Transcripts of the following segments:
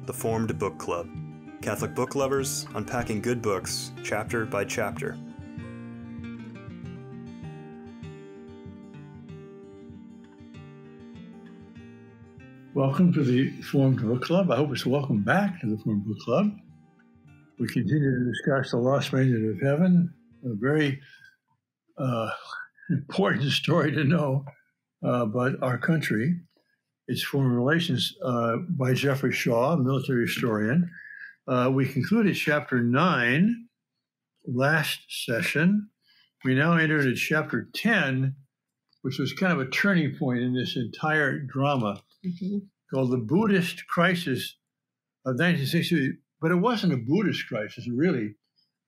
the Formed Book Club. Catholic book lovers unpacking good books, chapter by chapter. Welcome to the Formed Book Club. I hope it's welcome back to the Formed Book Club. We continue to discuss The Lost Maiden of Heaven, a very important story to know about our country. It's Foreign Relations by Geoffrey Shaw, a military historian. We concluded chapter 9 last session. We now enter into chapter 10, which was kind of a turning point in this entire drama, called the Buddhist Crisis of 1960. But it wasn't a Buddhist crisis, really.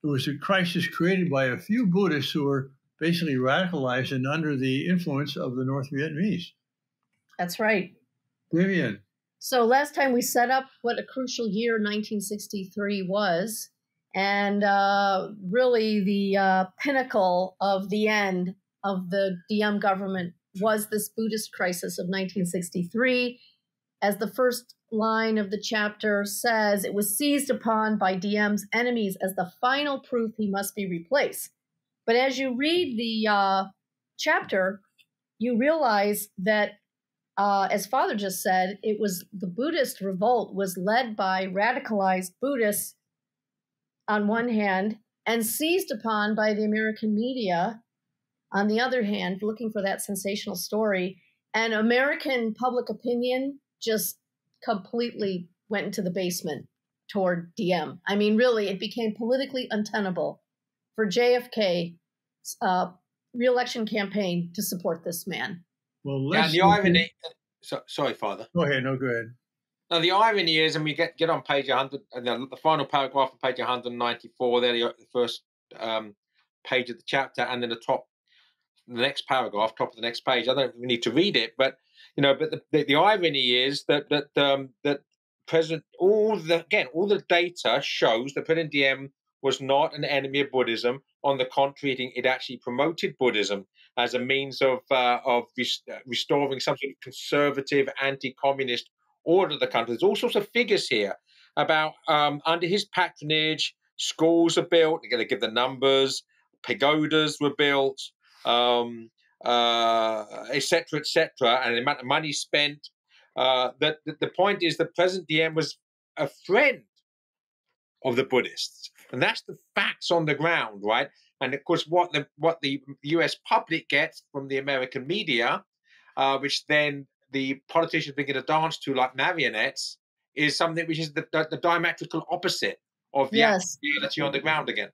It was a crisis created by a few Buddhists who were basically radicalized and under the influence of the North Vietnamese. That's right. Vivian. So last time we set up what a crucial year 1963 was, and really the pinnacle of the end of the Diem government was this Buddhist crisis of 1963. As the first line of the chapter says, it was seized upon by Diem's enemies as the final proof he must be replaced. But as you read the chapter, you realize that, as Father just said, it was the Buddhist revolt was led by radicalized Buddhists on one hand and seized upon by the American media on the other hand, looking for that sensational story. And American public opinion just completely went into the basement toward Diem. I mean, really, it became politically untenable for JFK's re-election campaign to support this man. Well, the irony. Sorry, Father. Go ahead. No, go ahead. Now, the irony is, and we get on page 100, and the final paragraph on page 194. There, the first page of the chapter, and then the next paragraph, top of the next page. I don't need to read it, but the irony is that President all the data shows that President Diem was not an enemy of Buddhism. On the contrary, it actually promoted Buddhism as a means of restoring some sort of conservative, anti-communist order of the country. There's all sorts of figures here about under his patronage, schools are built. They're going to give the numbers. Pagodas were built, et cetera, and the amount of money spent. That the point is that President Diem was a friend of the Buddhists, and that's the facts on the ground, right? And of course, what the U.S. public gets from the American media, which then the politicians begin to dance to like marionettes, is something which is the diametrical opposite of the reality on the ground again.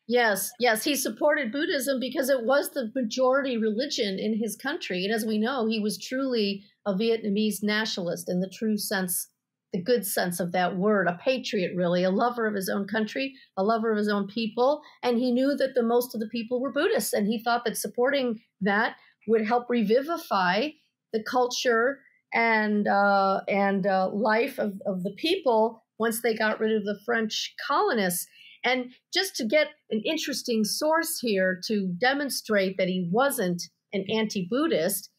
Yes, he supported Buddhism because it was the majority religion in his country. And as we know, he was truly a Vietnamese nationalist in the true sense, the good sense of that word, a patriot, really, a lover of his own country, a lover of his own people. And he knew that the most of the people were Buddhists. And he thought that supporting that would help revivify the culture and life of the people once they got rid of the French colonists. And just to get an interesting source here to demonstrate that he wasn't an anti-Buddhist,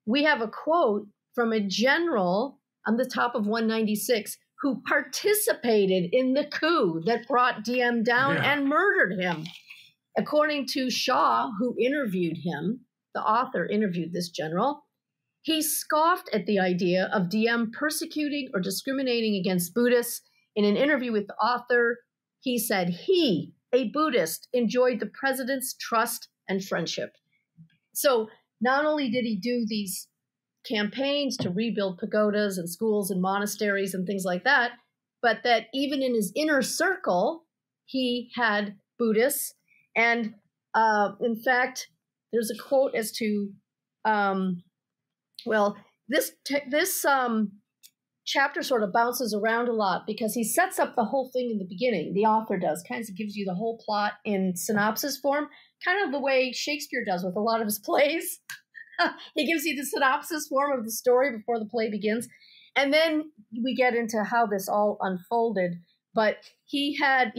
we have a quote from a general on the top of 196 who participated in the coup that brought Diem down and murdered him. According to Shaw, who interviewed him, the author interviewed this general, he scoffed at the idea of Diem persecuting or discriminating against Buddhists. In an interview with the author, he said he, a Buddhist, enjoyed the president's trust and friendship. So not only did he do these campaigns to rebuild pagodas and schools and monasteries and things like that, but that even in his inner circle, he had Buddhists. And in fact, there's a quote as to, this chapter sort of bounces around a lot because he sets up the whole thing in the beginning. The author does, kind of gives you the whole plot in synopsis form, kind of the way Shakespeare does with a lot of his plays. He gives you the synopsis form of the story before the play begins. And then we get into how this all unfolded. But he had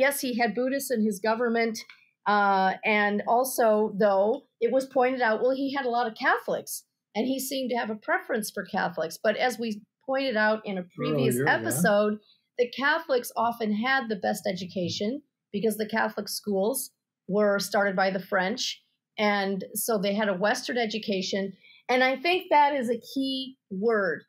Buddhists in his government. And also, though, it was pointed out, well, he had a lot of Catholics. And he seemed to have a preference for Catholics. But as we pointed out in a previous episode, the Catholics often had the best education because the Catholic schools were started by the French. And so they had a Western education. And I think that is a key word.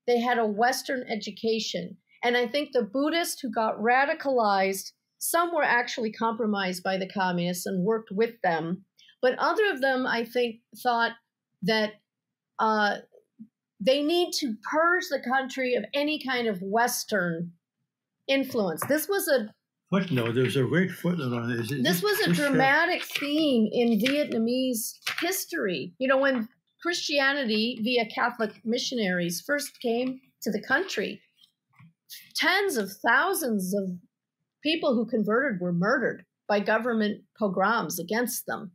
They had a Western education. And I think the Buddhists who got radicalized, some were actually compromised by the communists and worked with them. But other of them, I think, thought that they need to purge the country of any kind of Western influence. This was a footnote. There's a great footnote on this. This was a dramatic theme in Vietnamese history. You know, when Christianity via Catholic missionaries first came to the country, tens of thousands of people who converted were murdered by government pogroms against them.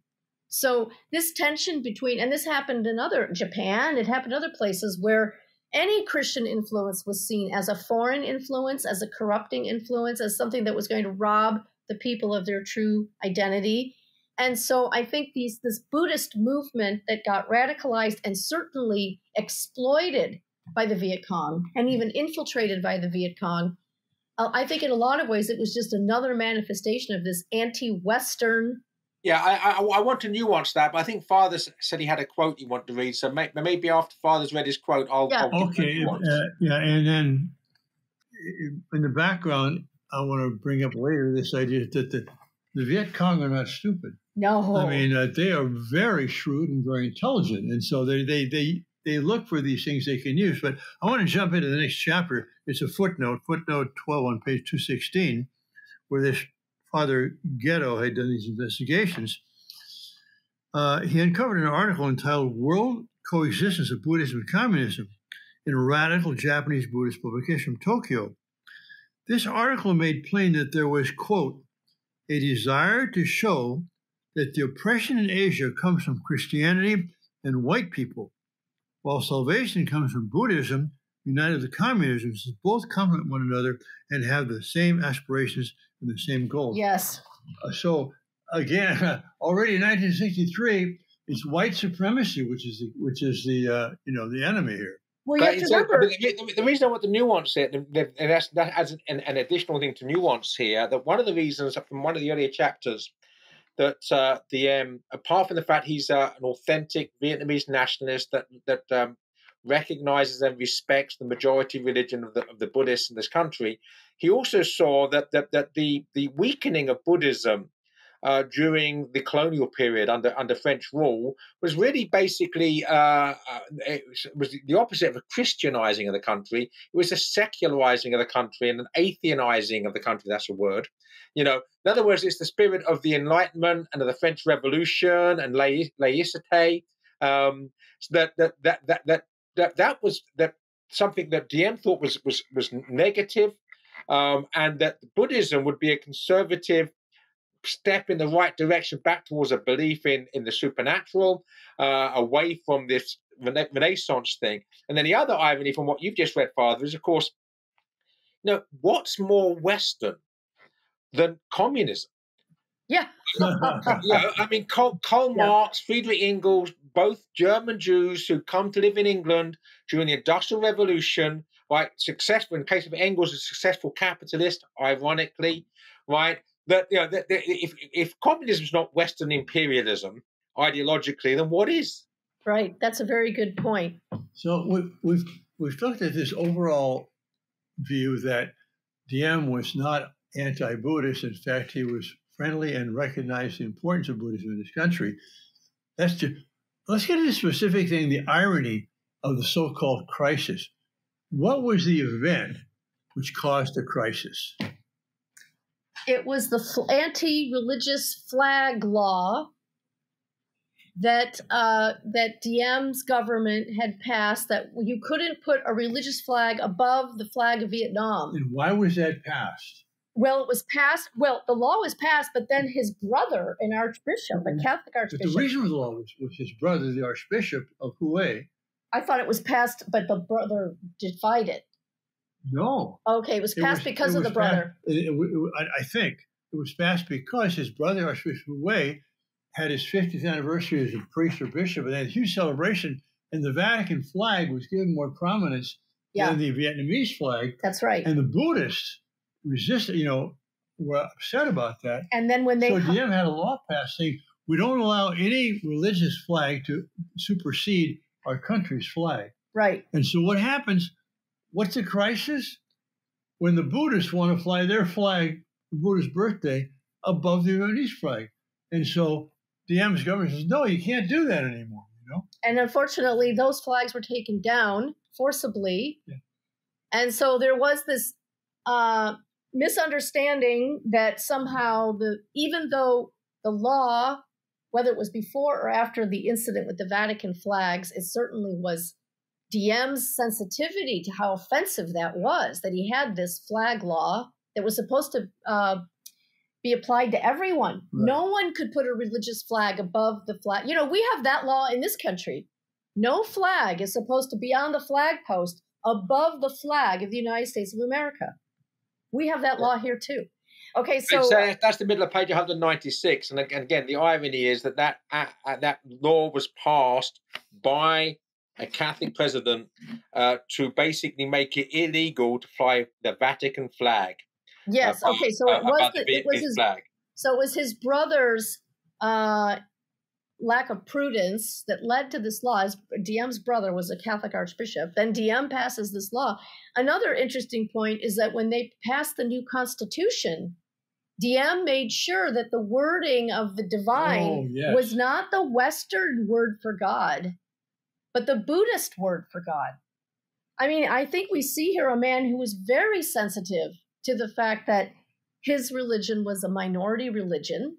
So this tension between, and this happened in Japan, it happened in other places where any Christian influence was seen as a foreign influence, as a corrupting influence, as something that was going to rob the people of their true identity. And so I think this Buddhist movement that got radicalized and certainly exploited by the Viet Cong and even infiltrated by the Viet Cong, I think in a lot of ways it was just another manifestation of this anti-Western. Yeah, I want to nuance that, but I think Father said he had a quote he wanted to read. So maybe after Father's read his quote, I'll okay. And then in the background, I want to bring up later this idea that the Viet Cong are not stupid. No, I mean they are very shrewd and very intelligent, and so they look for these things they can use. But I want to jump into the next chapter. It's a footnote 12 on page 216, where this Father Ghetto had done these investigations. He uncovered an article entitled "World Coexistence of Buddhism and Communism" in a radical Japanese Buddhist publication from Tokyo. This article made plain that there was, quote, a desire to show that the oppression in Asia comes from Christianity and white people, while salvation comes from Buddhism, united with communism, since both complement one another and have the same aspirations and the same goals. Yes. So again, already in 1963, it's white supremacy, which is the enemy here. Well, you have to remember. The reason I want to nuance it, and that as an additional thing to nuance here, that one of the reasons from one of the earlier chapters that apart from the fact he's an authentic Vietnamese nationalist that recognizes and respects the majority religion of the Buddhists in this country, he also saw that the weakening of Buddhism during the colonial period under French rule was really basically it was the opposite of a Christianizing of the country. It was a secularizing of the country and an atheizing of the country. That's a word. You know, in other words, it's the spirit of the Enlightenment and of the French Revolution and laicite. That was something that Diem thought was negative, and that Buddhism would be a conservative step in the right direction back towards a belief in the supernatural, away from this Renaissance thing. And then the other irony from what you've just read, Father, is, of course, what's more Western than communism? Yeah. I mean, Karl Marx, Friedrich Engels, both German Jews who come to live in England during the Industrial Revolution, right? Successful, in the case of Engels, a successful capitalist, ironically, right? That if communism is not Western imperialism ideologically, then what is? Right. That's a very good point. So we've looked at this overall view that Diem was not anti-Buddhist. In fact, he was friendly and recognized the importance of Buddhism in this country. Let's get into the specific thing, the irony of the so-called crisis. What was the event which caused the crisis? It was the anti-religious flag law that Diem's government had passed, that you couldn't put a religious flag above the flag of Vietnam. And why was that passed? Well, it was passed. Well, the law was passed, but then his brother, an archbishop, a Catholic archbishop. But the reason for the law was his brother, the archbishop of Hue. I thought it was passed, but the brother defied it. No. Okay, it was passed because of the brother. I think it was passed because his brother, Archbishop Hue, had his 50th anniversary as a priest or bishop, and they had a huge celebration, and the Vatican flag was given more prominence Yeah. than the Vietnamese flag. That's right. And the Buddhists resisted, were upset about that. And then when they... So Diem had a law passed saying, we don't allow any religious flag to supersede our country's flag. Right. And so what happens, what's the crisis? When the Buddhists want to fly their flag, the Buddha's birthday, above the Vietnamese flag. And so Diem's government says, no, you can't do that anymore. And unfortunately, those flags were taken down forcibly. Yeah. And so there was this misunderstanding that somehow even though the law, whether it was before or after the incident with the Vatican flags, it certainly was Diem's sensitivity to how offensive that was, that he had this flag law that was supposed to be applied to everyone. Right. No one could put a religious flag above the flag. We have that law in this country. No flag is supposed to be on the flag post above the flag of the United States of America. We have that law here too. Okay, so that's the middle of page 196. And again, the irony is that law was passed by a Catholic president to basically make it illegal to fly the Vatican flag. Yes. Okay. So it was his flag. So it was his brother's lack of prudence that led to this law. Diem's brother was a Catholic archbishop. Then Diem passes this law. Another interesting point is that when they passed the new Constitution, Diem made sure that the wording of the divine was not the Western word for God, but the Buddhist word for God. I mean, I think we see here a man who was very sensitive to the fact that his religion was a minority religion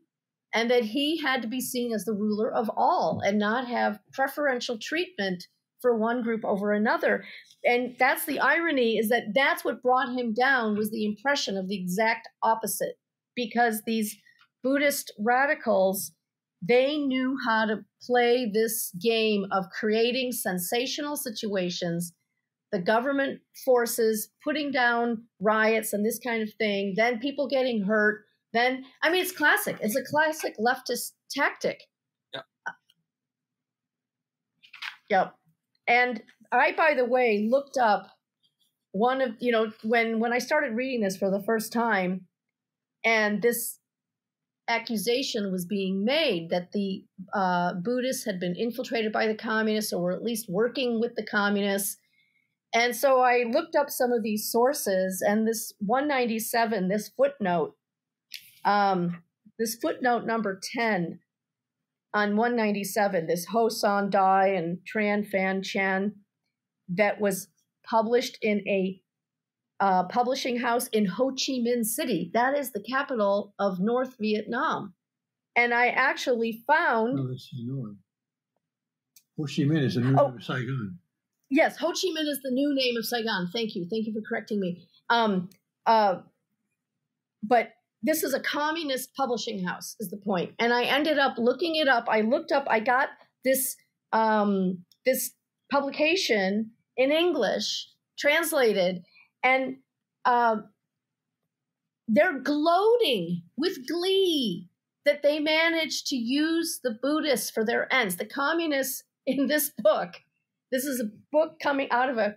and that he had to be seen as the ruler of all and not have preferential treatment for one group over another. And that's the irony, is that that's what brought him down, was the impression of the exact opposite, because these Buddhist radicals, they knew how to play this game of creating sensational situations, the government forces putting down riots and this kind of thing, then people getting hurt. Then, I mean, it's classic. It's a classic leftist tactic. Yep. Yep. And I, by the way, looked up one of, when I started reading this for the first time, and this accusation was being made that the Buddhists had been infiltrated by the communists, or were at least working with the communists. And so I looked up some of these sources, and this 197, this footnote number 10 on 197, this Ho San Dai and Tran Phan Chan, that was published in a publishing house in Ho Chi Minh City. That is the capital of North Vietnam. And I actually found... No, that's Hanoi. Ho Chi Minh is the new name of Saigon. Yes, Ho Chi Minh is the new name of Saigon. Thank you. Thank you for correcting me. But this is a communist publishing house, is the point. And I ended up looking it up. I got this this publication in English, translated, and they're gloating with glee that they managed to use the Buddhists for their ends. The communists in this book, this is a book coming out of a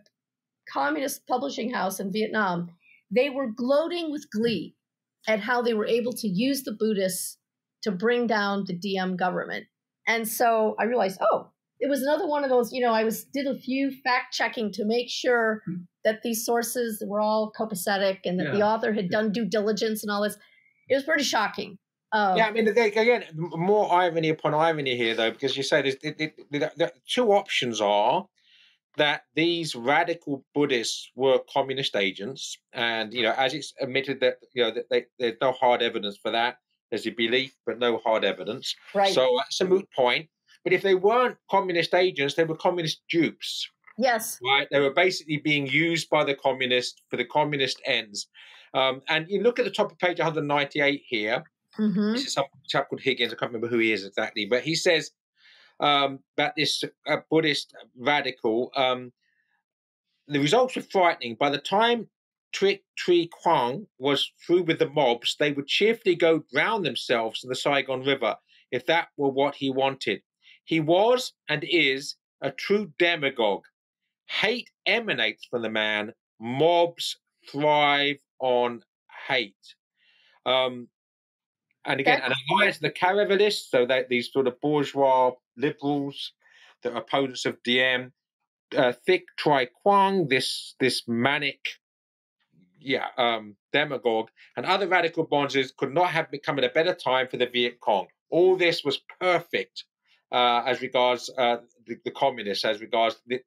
communist publishing house in Vietnam, they were gloating with glee at how they were able to use the Buddhists to bring down the Diem government. And so I realized, it was another one of those, I did a few fact checking to make sure that these sources were all copacetic and that the author had done due diligence and all this. It was pretty shocking. I mean, again, more irony upon irony here, though, because you say the two options are that these radical Buddhists were communist agents, and as it's admitted that that there's no hard evidence for that. There's a belief, but no hard evidence. Right. So that's a moot point. But if they weren't communist agents, they were communist dupes. Yes. Right. They were basically being used by the communists for the communist ends. And you look at the top of page 198 here. Mm-hmm. This is some chap called Higgins. I can't remember who he is exactly, but he says that this Buddhist radical, the results were frightening. By the time Tri Quang was through with the mobs, they would cheerfully go drown themselves in the Saigon River if that were what he wanted. He was and is a true demagogue, Hate emanates from the man. Mobs thrive on hate. And again, an alliance of the Caravalists, so that these sort of bourgeois liberals, the opponents of Diem, Thick Tri Quang, this manic, demagogue, and other radical bonzes could not have become at a better time for the Viet Cong. All this was perfect as regards the communists, as regards the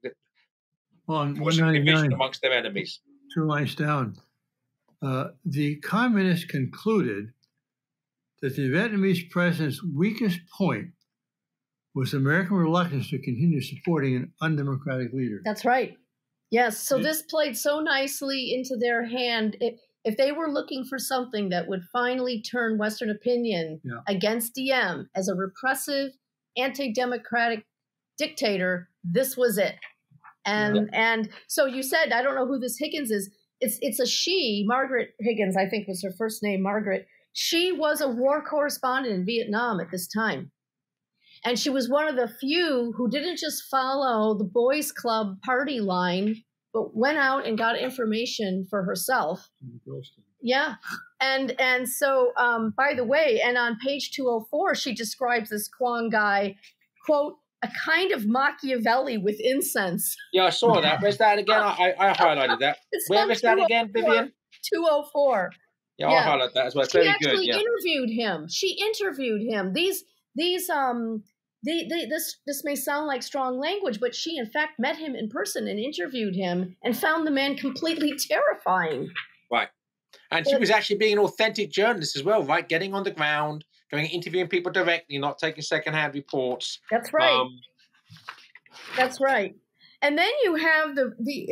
division amongst their enemies. 2 lines down. The communists concluded that the Vietnamese president's weakest point was American reluctance to continue supporting an undemocratic leader. That's right. Yes. So this played so nicely into their hand. If they were looking for something that would finally turn Western opinion against Diem as a repressive, anti-democratic dictator, this was it. And so you said, I don't know who this Higgins is. It's a she, Margaret Higgins, I think was her first name, Margaret. She was a war correspondent in Vietnam at this time. And she was one of the few who didn't just follow the boys' club party line, but went out and got information for herself. Yeah. And so, by the way, and on page 204, she describes this Quang guy, quote, a kind of Machiavelli with incense. Yeah, I saw that. Where's that again? I highlighted that. Where is that again, Vivian? 204. Yeah, I'll highlight that as well. It's very good. She actually interviewed him. She interviewed him. This may sound like strong language, but she in fact met him in person and interviewed him and found the man completely terrifying. Right. And she was actually being an authentic journalist as well, right? Getting on the ground, going interviewing people directly, not taking secondhand reports. That's right. That's right. And then you have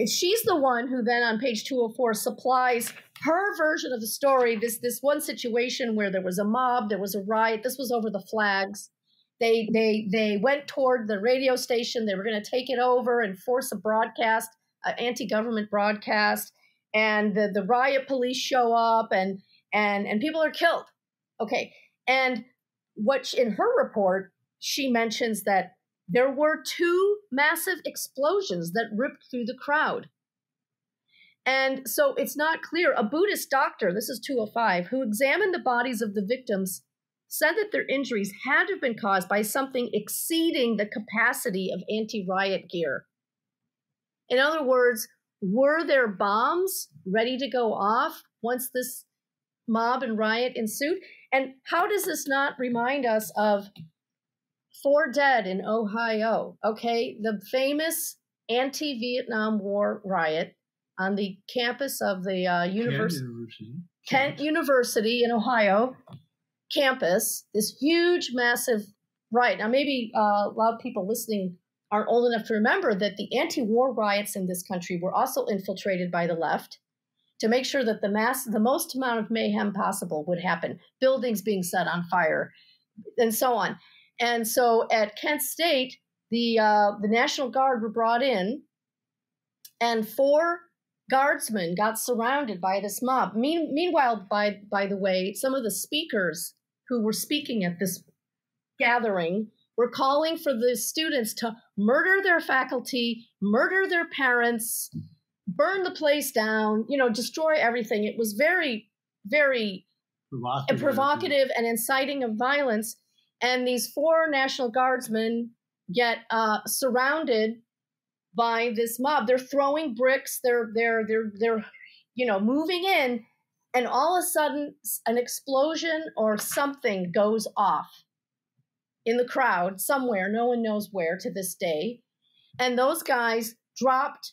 she's the one who then on page 204 supplies her version of the story. This one situation where there was a mob, there was a riot. This was over the flags. They went toward the radio station. They were going to take it over and force a broadcast, an anti-government broadcast. And the riot police show up and people are killed. Okay. And in her report, she mentions that there were 2 massive explosions that ripped through the crowd. And so it's not clear. A Buddhist doctor, this is 205, who examined the bodies of the victims said that their injuries had to have been caused by something exceeding the capacity of anti-riot gear. In other words, were there bombs ready to go off once this mob and riot ensued? And how does this not remind us of 4 dead in Ohio? Okay, the famous anti-Vietnam War riot on the campus of the Kent University in Ohio campus, this huge, massive riot. Now, maybe a lot of people listening aren't old enough to remember that the anti-war riots in this country were also infiltrated by the left to make sure that the most amount of mayhem possible would happen, buildings being set on fire, and so on. And so at Kent State, the National Guard were brought in, and 4 guardsmen got surrounded by this mob. Meanwhile, by the way, some of the speakers who were speaking at this gathering were calling for the students to murder their faculty, murder their parents, burn the place down, destroy everything. It was very, very provocative and inciting of violence. And these 4 National Guardsmen get surrounded by this mob. They're throwing bricks. They're moving in, and all of a sudden an explosion or something goes off in the crowd somewhere. No one knows where to this day. And those guys dropped,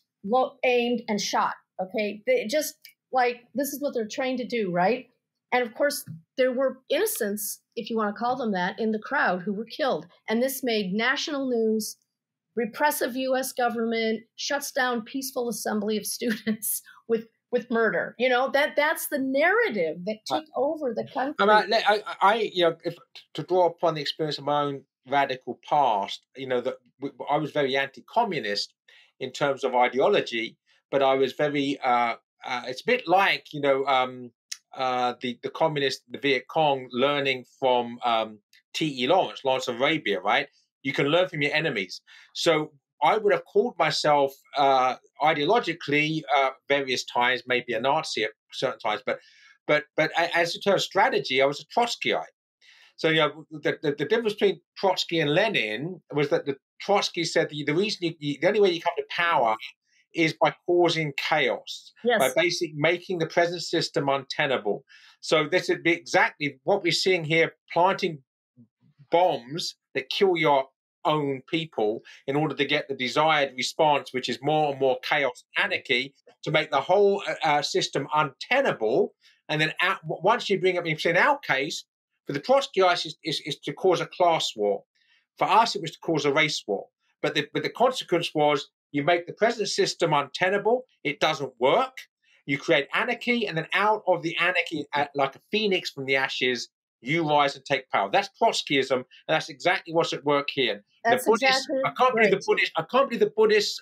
aimed, and shot. Okay, they just this is what they're trained to do, right? And of course, there were innocents, if you want to call them that, in the crowd who were killed. And this made national news. Repressive U.S. government shuts down peaceful assembly of students with murder. That's the narrative that took over the country. To draw upon the experience of my own radical past, that I was very anti-communist in terms of ideology, but I was very. It's a bit like the communist, the Viet Cong, learning from T.E. Lawrence of Arabia, right? You can learn from your enemies. So I would have called myself ideologically various times, maybe a Nazi at certain times, but as a term of strategy, I was a Trotskyite. So the difference between Trotsky and Lenin was that the Trotsky said the reason the only way you come to power is by causing chaos, by basically making the present system untenable. So this would be exactly what we're seeing here, planting bombs that kill your own people in order to get the desired response, which is more and more chaos, anarchy, to make the whole system untenable. And then once you bring up, in our case, for the Trotskyites is to cause a class war. For us, it was to cause a race war. But the consequence was you make the present system untenable. It doesn't work. You create anarchy, and then out of the anarchy, like a phoenix from the ashes, you rise and take power. That's Trotskyism, and that's exactly what's at work here. That's the Buddhists, exactly I can't believe the Buddhists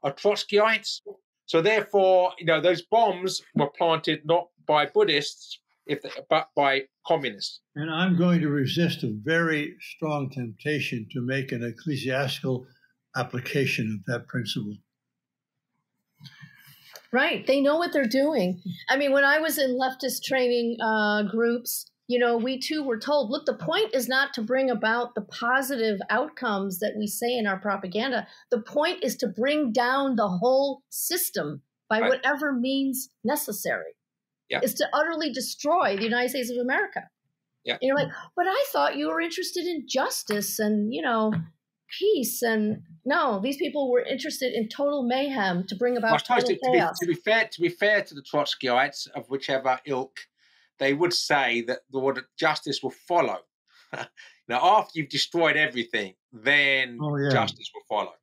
are Trotskyites. So therefore, those bombs were planted not by Buddhists, but by communists. And I'm going to resist a very strong temptation to make an ecclesiastical application of that principle. Right. They know what they're doing. I mean, when I was in leftist training groups, we too were told, look, the point is not to bring about the positive outcomes that we say in our propaganda. The point is to bring down the whole system by whatever means necessary. Yeah. Is to utterly destroy the United States of America. Yeah. And you're like, but I thought you were interested in justice and, peace. And no, these people were interested in total mayhem to bring about total chaos. To be fair to the Trotskyites of whichever ilk, they would say that the word justice will follow. Now, after you've destroyed everything, then justice will follow.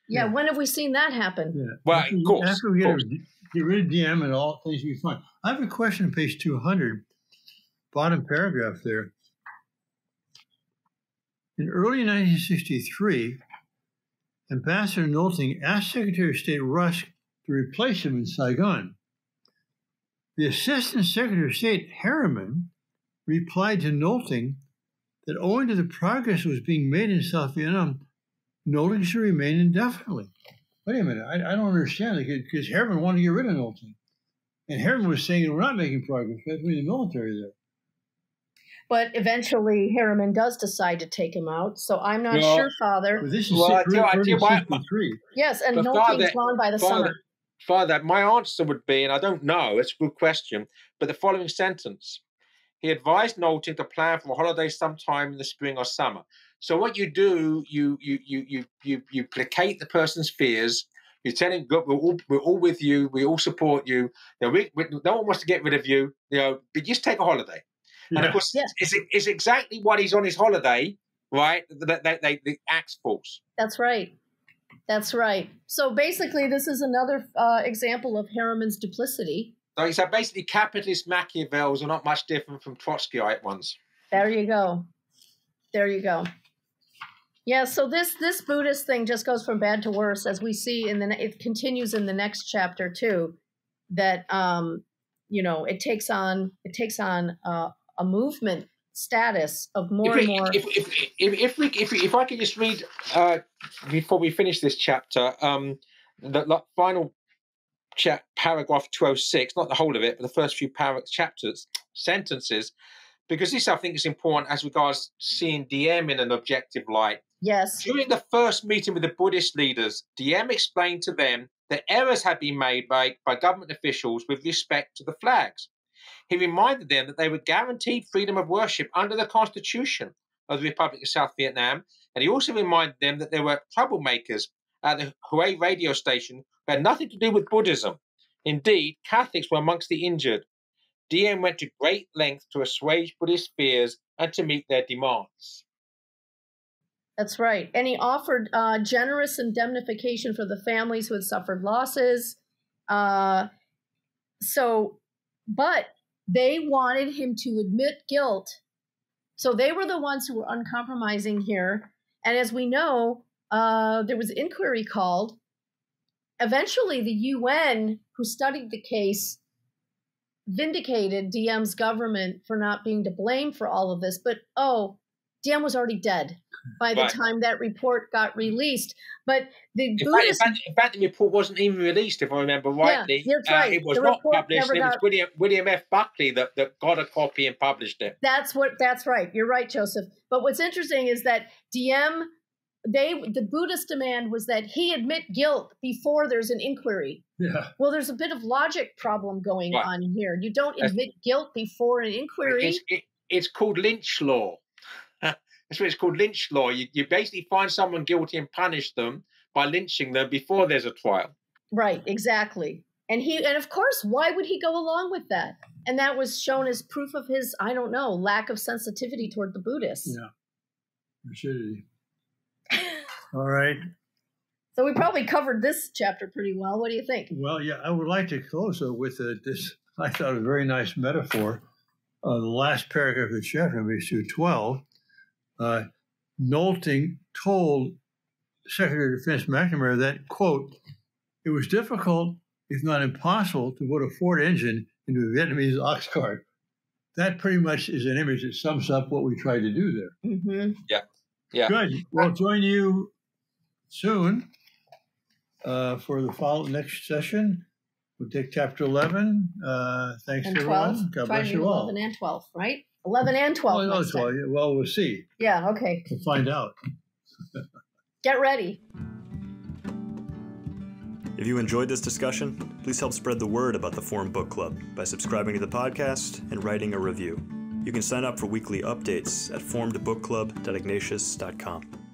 Yeah, when have we seen that happen? Yeah. Well, of course. After we get rid of DM and all things will be fine. I have a question on page 200, bottom paragraph there. In early 1963, Ambassador Nolting asked Secretary of State Rusk to replace him in Saigon. The Assistant Secretary of State, Harriman, replied to Nolting that owing to the progress that was being made in South Vietnam, Nolting should remain indefinitely. Wait a minute, I don't understand it, because Harriman wanted to get rid of Nolting. And Harriman was saying we're not making progress, we have to be in the military there. But eventually Harriman does decide to take him out, so I'm not sure, Father. But this is 63. Yes, and Nolting's gone by the summer. Father, my answer would be, and I don't know, it's a good question, but the following sentence. He advised Nolting to plan for a holiday sometime in the spring or summer. So what you do, you placate the person's fears. You tell him, we're all with you. We all support you. No one wants to get rid of you. But just take a holiday. Yeah. And of course, it's exactly what he's on his holiday, right? The axe falls. That's right. That's right. So basically, this is another example of Harriman's duplicity. So basically, capitalist Machiavellis are not much different from Trotskyite ones. There you go. There you go. Yeah, so this Buddhist thing just goes from bad to worse, as we see it continues in the next chapter too. That it takes on a movement status of more and more. If I could just read before we finish this chapter, the final paragraph 206, not the whole of it, but the first few sentences, because this I think is important as regards seeing DM in an objective light. Yes. During the first meeting with the Buddhist leaders, DM explained to them that errors had been made by government officials with respect to the flags. He reminded them that they were guaranteed freedom of worship under the Constitution of the Republic of South Vietnam, and he also reminded them that there were troublemakers at the Hue radio station who had nothing to do with Buddhism. Indeed, Catholics were amongst the injured. DM went to great lengths to assuage Buddhist fears and to meet their demands. That's right. And he offered generous indemnification for the families who had suffered losses. But they wanted him to admit guilt. So they were the ones who were uncompromising here. And as we know, there was an inquiry called. Eventually, the UN, who studied the case, vindicated DM's government for not being to blame for all of this. But, Diem was already dead by the time that report got released. But the in Buddhist... fact, the report wasn't even released, if I remember rightly. Yeah, that's right. It was not published. It was William F. Buckley that got a copy and published it. That's right. You're right, Joseph. But what's interesting is that Diem, the Buddhist demand was that he admit guilt before there's an inquiry. Yeah. Well, there's a bit of logic problem going on here. You don't admit guilt before an inquiry. It's called lynch law. That's what it's called, lynch law. You basically find someone guilty and punish them by lynching them before there's a trial. Right, exactly. And of course, why would he go along with that? And that was shown as proof of his, I don't know, lack of sensitivity toward the Buddhists. Yeah. Rigidity. All right. So we probably covered this chapter pretty well. What do you think? Well, yeah, I would like to close with this, I thought, a very nice metaphor. The last paragraph of the chapter, page 212, Nolting told Secretary of Defense McNamara that, quote, it was difficult, if not impossible, to put a Ford engine into a Vietnamese ox cart. That pretty much is an image that sums up what we tried to do there. Mm-hmm. Yeah. Good. We'll join you soon for the next session. We'll take chapter 11. Thanks, and everyone. 12. God bless you all. 11 and 12, right? 11 and 12. Oh, no, 12. Well, we'll see. Yeah, okay. We'll find out. Get ready. If you enjoyed this discussion, please help spread the word about the Forum Book Club by subscribing to the podcast and writing a review. You can sign up for weekly updates at forumedbookclub.ignatius.com.